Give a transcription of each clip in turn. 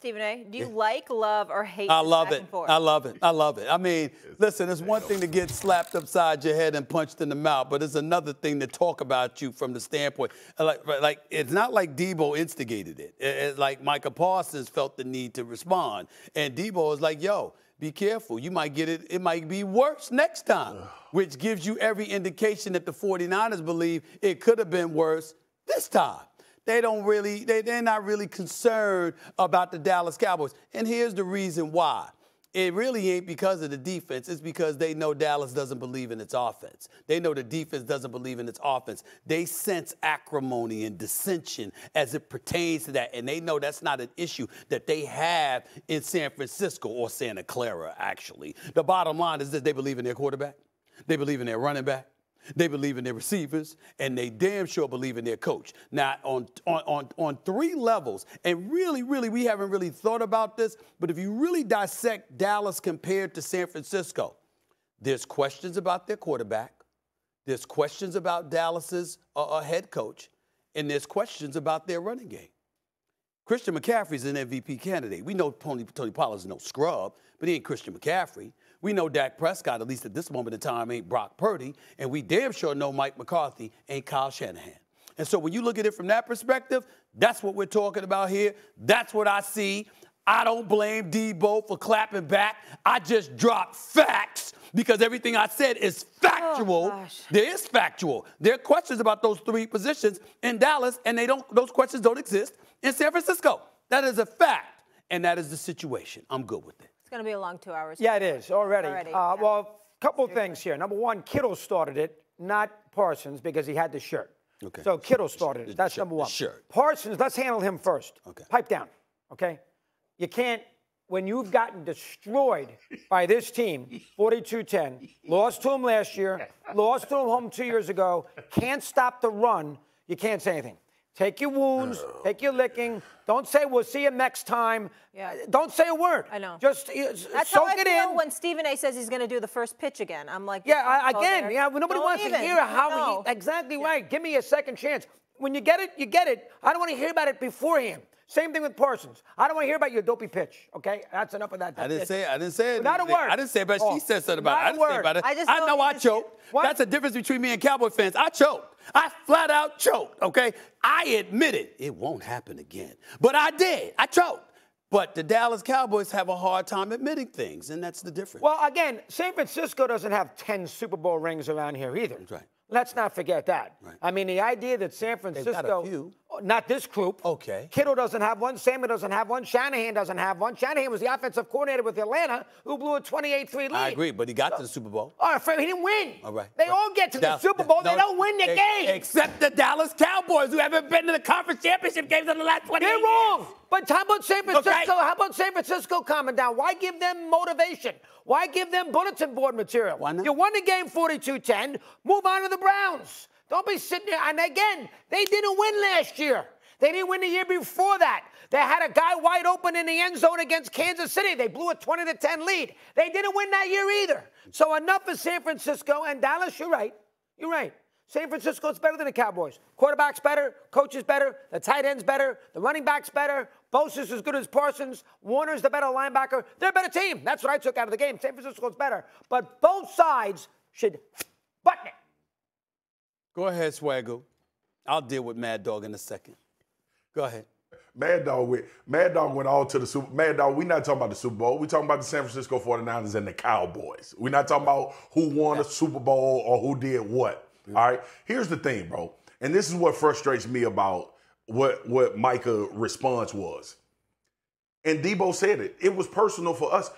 Stephen A., do you like, love, or hate I love back it. and forth? I love it. I love it. I mean, listen, it's one thing to get slapped upside your head and punched in the mouth, but it's another thing to talk about you from the standpoint. Like it's not like Debo instigated it. It's like Micah Parsons felt the need to respond. And Debo was like, yo, be careful. You might get it. It might be worse next time, which gives you every indication that the 49ers believe it could have been worse this time. They're not really concerned about the Dallas Cowboys. And here's the reason why. It really ain't because of the defense. It's because they know Dallas doesn't believe in its offense. They know the defense doesn't believe in its offense. They sense acrimony and dissension as it pertains to that. And they know that's not an issue that they have in San Francisco or Santa Clara, actually. The bottom line is that they believe in their quarterback. They believe in their running back. They believe in their receivers, and they damn sure believe in their coach. Now, on three levels, and really, we haven't really thought about this, but if you really dissect Dallas compared to San Francisco, there's questions about their quarterback, there's questions about Dallas's head coach, and there's questions about their running game. Christian McCaffrey's an MVP candidate. We know Tony Pollard's no scrub, but he ain't Christian McCaffrey. We know Dak Prescott, at least at this moment in time, ain't Brock Purdy, and we damn sure know Mike McCarthy ain't Kyle Shanahan. And so when you look at it from that perspective, that's what we're talking about here. That's what I see. I don't blame Debo for clapping back. I just dropped facts because everything I said is factual. Oh, there is factual. There are questions about those three positions in Dallas, and those questions don't exist in San Francisco. That is a fact, and that is the situation. I'm good with it. It's going to be a long 2 hours. Yeah, it is already. Yeah. Well, a couple of things here. Number one, Kittle started it, not Parsons, because he had the shirt. Okay. So Kittle started it. That's number one. Shirt. Parsons, let's handle him first. Okay. Pipe down, okay? You can't, when you've gotten destroyed by this team, 42-10, lost to him last year, lost to him home 2 years ago, can't stop the run, you can't say anything. Take your wounds, take your licking. Don't say, we'll see you next time. Yeah. Don't say a word. I know. Just That's soak how I it feel in. when Stephen A. says he's going to do the first pitch again. I'm like, yeah, again, yeah, nobody Don't wants even. to hear how he, exactly right. Give me a second chance. When you get it, you get it. I don't want to hear about it beforehand. Same thing with Parsons. I don't want to hear about your dopey pitch, okay? That's enough of that. I didn't say it. Not a word. I didn't say it, but she said something about it. I didn't say about it. I know I choked. What? That's the difference between me and Cowboy fans. I choked. I flat out choked, okay? I admitted it won't happen again. But I did. I choked. But the Dallas Cowboys have a hard time admitting things, and that's the difference. Well, again, San Francisco doesn't have 10 Super Bowl rings around here either. That's right. Let's not forget that. Right. I mean, the idea that San Francisco, They've got a few. Not this group. Okay. Kittle doesn't have one. Samuel doesn't have one. Shanahan doesn't have one. Shanahan was the offensive coordinator with Atlanta, who blew a 28-3 lead. I agree, but he got to the Super Bowl. All right, he didn't win. All right. They all get to the Super Bowl. They don't win the game. Except the Dallas Cowboys, who haven't been to the conference championship games in the last 20 years. They're wrong. But how about San Francisco? Okay. How about San Francisco calming down? Why give them motivation? Why give them bulletin board material? Why not? You won the game 42-10. Move on to the Browns. Don't be sitting there. And again, they didn't win last year. They didn't win the year before that. They had a guy wide open in the end zone against Kansas City. They blew a 20-10 lead. They didn't win that year either. So enough of San Francisco and Dallas. You're right. You're right. San Francisco's better than the Cowboys. Quarterback's better. Coach is better. The tight end's better. The running back's better. Bosa's as good as Parsons. Warner's the better linebacker. They're a better team. That's what I took out of the game. San Francisco's better. But both sides should button it. Go ahead, Swagu. I'll deal with Mad Dog in a second. Go ahead. Mad Dog went all to the Super. Mad Dog, we're not talking about the Super Bowl. We're talking about the San Francisco 49ers and the Cowboys. We're not talking about who won a Super Bowl or who did what. All right? Here's the thing, bro. And this is what frustrates me about what Micah's response was. And Debo said it. It was personal for us.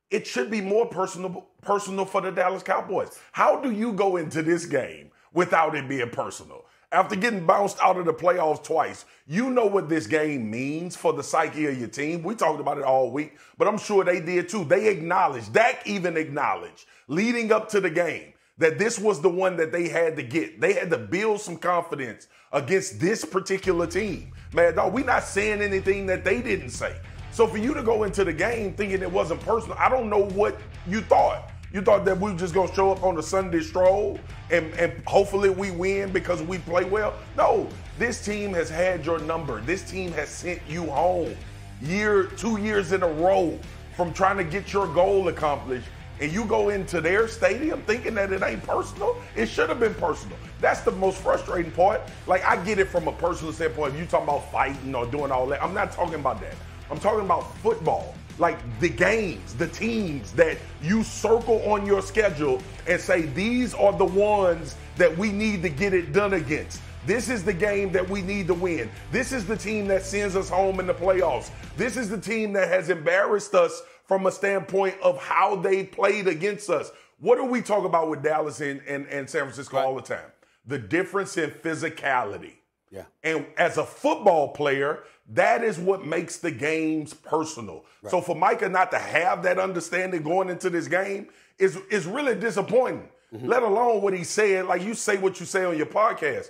It should be more personal for the Dallas Cowboys. How do you go into this game without it being personal? After getting bounced out of the playoffs twice, you know what this game means for the psyche of your team. We talked about it all week, but I'm sure they did too. They acknowledged, Dak even acknowledged, leading up to the game, that this was the one that they had to get. They had to build some confidence against this particular team. Man, dog, we're not saying anything that they didn't say. So for you to go into the game thinking it wasn't personal, I don't know what you thought. You thought that we were just going to show up on a Sunday stroll and hopefully we win because we play well? No, this team has had your number. This team has sent you home. 2 years in a row from trying to get your goal accomplished, and you go into their stadium thinking that it ain't personal. It should have been personal. That's the most frustrating part. Like, I get it from a personal standpoint. If you talking about fighting or doing all that, I'm not talking about that. I'm talking about football. Like the games, the teams that you circle on your schedule and say, these are the ones that we need to get it done against. This is the game that we need to win. This is the team that sends us home in the playoffs. This is the team that has embarrassed us from a standpoint of how they played against us. What do we talk about with Dallas and San Francisco all the time? The difference in physicality. Yeah. And as a football player, that is what makes the games personal. Right. So for Micah not to have that understanding going into this game is really disappointing, let alone what he said. Like, you say what you say on your podcast,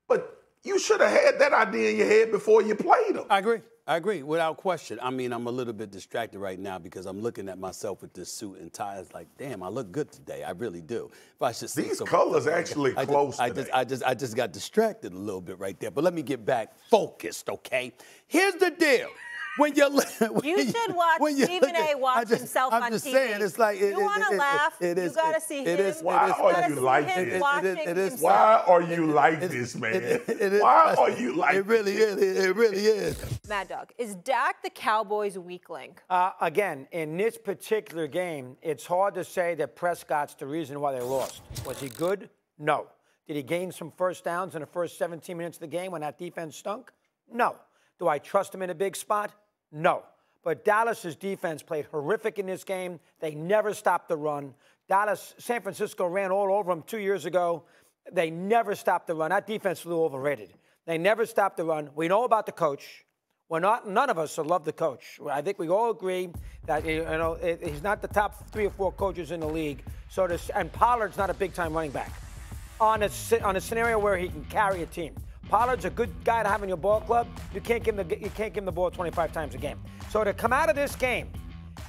but you should have had that idea in your head before you played him. I agree, without question. I mean, I'm a little bit distracted right now because I'm looking at myself with this suit and tie. It's like, damn, I look good today. I really do. If I should These colors actually close today. I just got distracted a little bit right there. But let me get back focused, okay? Here's the deal. When you should watch Stephen A. watch himself on TV. I'm just saying, it's like you want to laugh. You got to see him. Why are you like this? Why are you like this, man? Why are you like this? It really is. Mad Dog, is Dak the Cowboys' weak link? Again, in this particular game, it's hard to say that Prescott's the reason why they lost. Was he good? No. Did he gain some first downs in the first 17 minutes of the game when that defense stunk? No. Do I trust him in a big spot? No. But Dallas's defense played horrific in this game. They never stopped the run. San Francisco ran all over them 2 years ago. They never stopped the run. That defense was overrated. They never stopped the run. We know about the coach. None of us love the coach. I think we all agree that he's not the top 3 or 4 coaches in the league. And Pollard's not a big-time running back on a scenario where he can carry a team. Pollard's a good guy to have in your ball club. You can't give him the ball 25 times a game. So to come out of this game,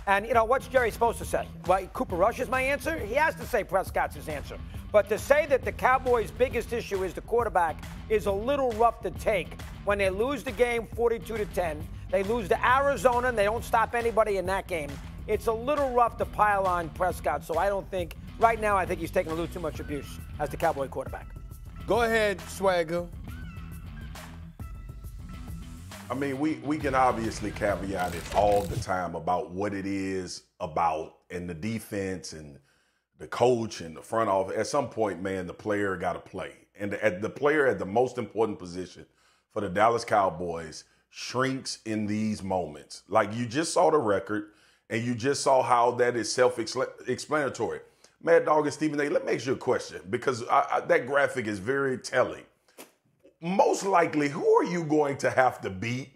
and what's Jerry supposed to say? Well, Cooper Rush is my answer. He has to say Prescott's his answer. But to say that the Cowboys' biggest issue is the quarterback is a little rough to take when they lose the game 42-10. They lose to Arizona and they don't stop anybody in that game. It's a little rough to pile on Prescott. So I think he's taking a little too much abuse as the Cowboy quarterback. Go ahead, Swagu. I mean, we can obviously caveat it all the time about what it is about and the defense and the coach and the front office. At some point, man, the player got to play. And the player at the most important position for the Dallas Cowboys shrinks in these moments. Like, you just saw the record and you just saw how that is self-explanatory. Mad Dog and Stephen A., let me ask you a question because that graphic is very telling. Most likely, who are you going to have to beat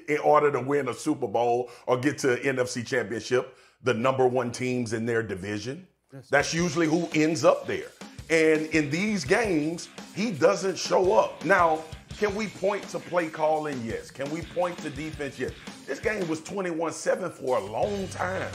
in order to win a Super Bowl or get to an NFC Championship? The number 1 teams in their division. That's usually who ends up there. And in these games, he doesn't show up. Now, can we point to play calling? Yes. Can we point to defense? Yes. This game was 21-7 for a long time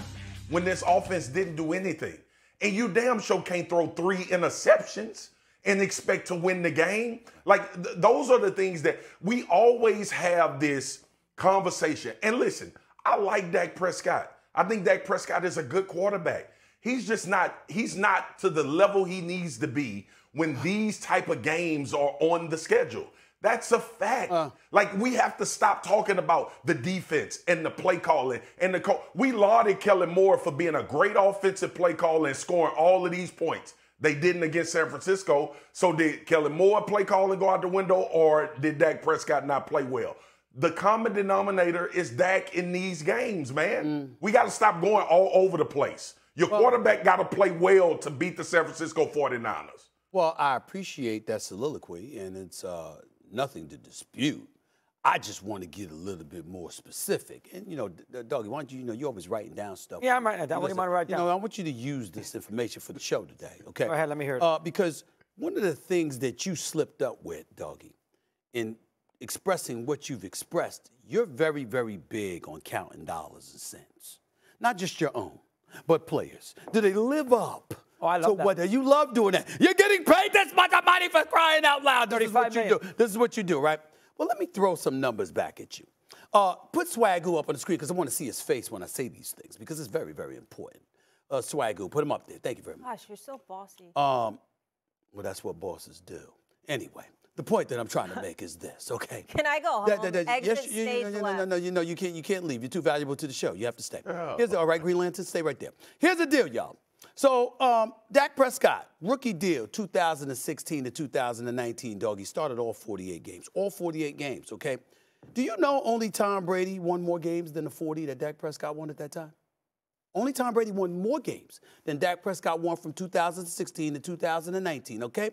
when this offense didn't do anything. And you damn sure can't throw 3 interceptions and expect to win the game. Like, those are the things that we always have this conversation. And listen, I like Dak Prescott. I think Dak Prescott is a good quarterback. He's not to the level he needs to be when these type of games are on the schedule. That's a fact. Like, we have to stop talking about the defense and the play calling and we lauded Kellen Moore for being a great offensive play caller and scoring all of these points. They didn't against San Francisco. So did Kellen Moore play calling go out the window, or did Dak Prescott not play well? The common denominator is Dak in these games, man. We got to stop going all over the place. Your quarterback got to play well to beat the San Francisco 49ers. Well, I appreciate that soliloquy, and it's nothing to dispute. I just want to get a little bit more specific. And, Doggy, why don't you're always writing down stuff. Yeah, I'm writing it down. What do you want to write down? I want you to use this information for the show today, okay? Go ahead, let me hear it. Because one of the things that you slipped up with, Doggy, in expressing what you've expressed, you're very, very big on counting dollars and cents. Not just your own, but players. Do they live up? Oh, I love that. You love doing that. You're getting paid this much money for crying out loud. This is what you do. This is what you do, right? Well, let me throw some numbers back at you. Put Swagu up on the screen because I want to see his face when I say these things because it's very, very important. Swagu, put him up there. Thank you very much. Gosh, you're so bossy. Well, that's what bosses do. Anyway, the point that I'm trying to make is this, okay? Can I go home? Exit stage left. No, you can't leave. You're too valuable to the show. You have to stay. All right, Green Lantern, stay right there. Here's the deal, y'all. So, Dak Prescott, rookie deal, 2016 to 2019, dog. He started all 48 games. All 48 games, okay? Do you know only Tom Brady won more games than the 40 that Dak Prescott won at that time? Only Tom Brady won more games than Dak Prescott won from 2016 to 2019, okay?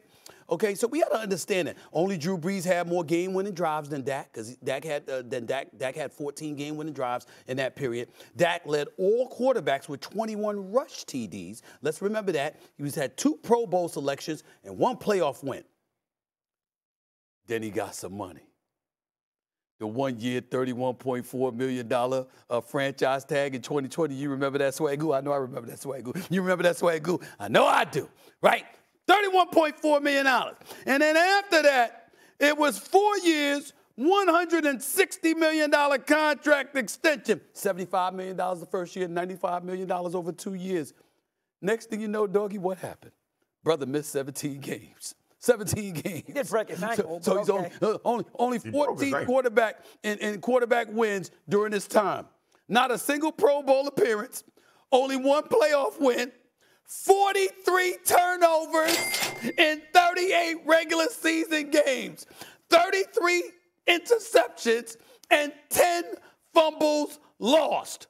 Okay, so we got to understand that only Drew Brees had more game-winning drives than Dak, because Dak had 14 game-winning drives in that period. Dak led all quarterbacks with 21 rush TDs. Let's remember that. He had 2 Pro Bowl selections and 1 playoff win. Then he got some money. The 1-year, $31.4 million franchise tag in 2020. You remember that, Swagu? I know I remember that, Swagu. You remember that, Swagu? I know I do, right? $31.4 million. And then after that, it was 4 years, $160 million contract extension. $75 million the first year, $95 million over 2 years. Next thing you know, doggy, what happened? Brother missed 17 games. 17 games. He did break his ankle. So he's only 14 quarterback wins during this time. Not a single Pro Bowl appearance, only 1 playoff win, 43 turnovers in 38 regular season games, 33 interceptions, and 10 fumbles lost.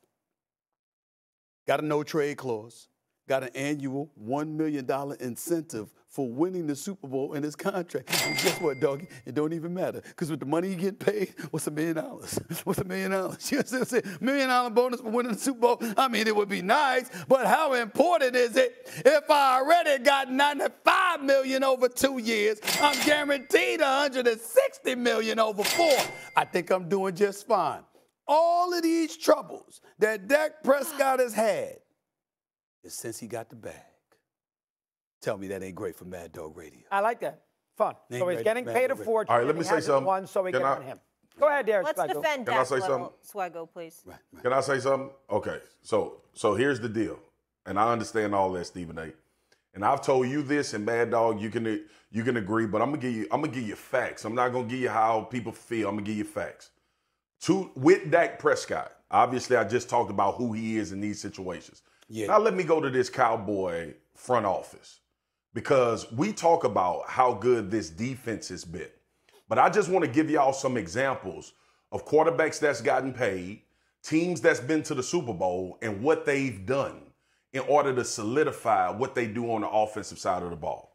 Got a no-trade clause. Got an annual $1 million incentive for winning the Super Bowl in his contract. And guess what, doggy? It don't even matter. Because with the money you get paid, what's $1 million? What's $1 million? You know what I'm saying? $1 million bonus for winning the Super Bowl. I mean, it would be nice, but how important is it if I already got $95 million over 2 years? I'm guaranteed $160 million over 4. I think I'm doing just fine. All of these troubles that Dak Prescott has had is since he got the bag. Tell me that ain't great for Mad Dog Radio. I like that. Fun. So he's getting paid a fortune. All right, let me say something. So we get on him. Go ahead, Derek. Let's defend Dak Swagu, please. Right. Can I say something? Okay. So here's the deal, and I understand all that, Stephen A. And I've told you this, and Mad Dog, you can agree, but I'm gonna give you facts. I'm not gonna give you how people feel. I'm gonna give you facts. With Dak Prescott, obviously, I just talked about who he is in these situations. Yeah. Now let me go to this Cowboy front office, because we talk about how good this defense has been. But I just want to give y'all some examples of quarterbacks that's gotten paid, teams that's been to the Super Bowl, and what they've done in order to solidify what they do on the offensive side of the ball.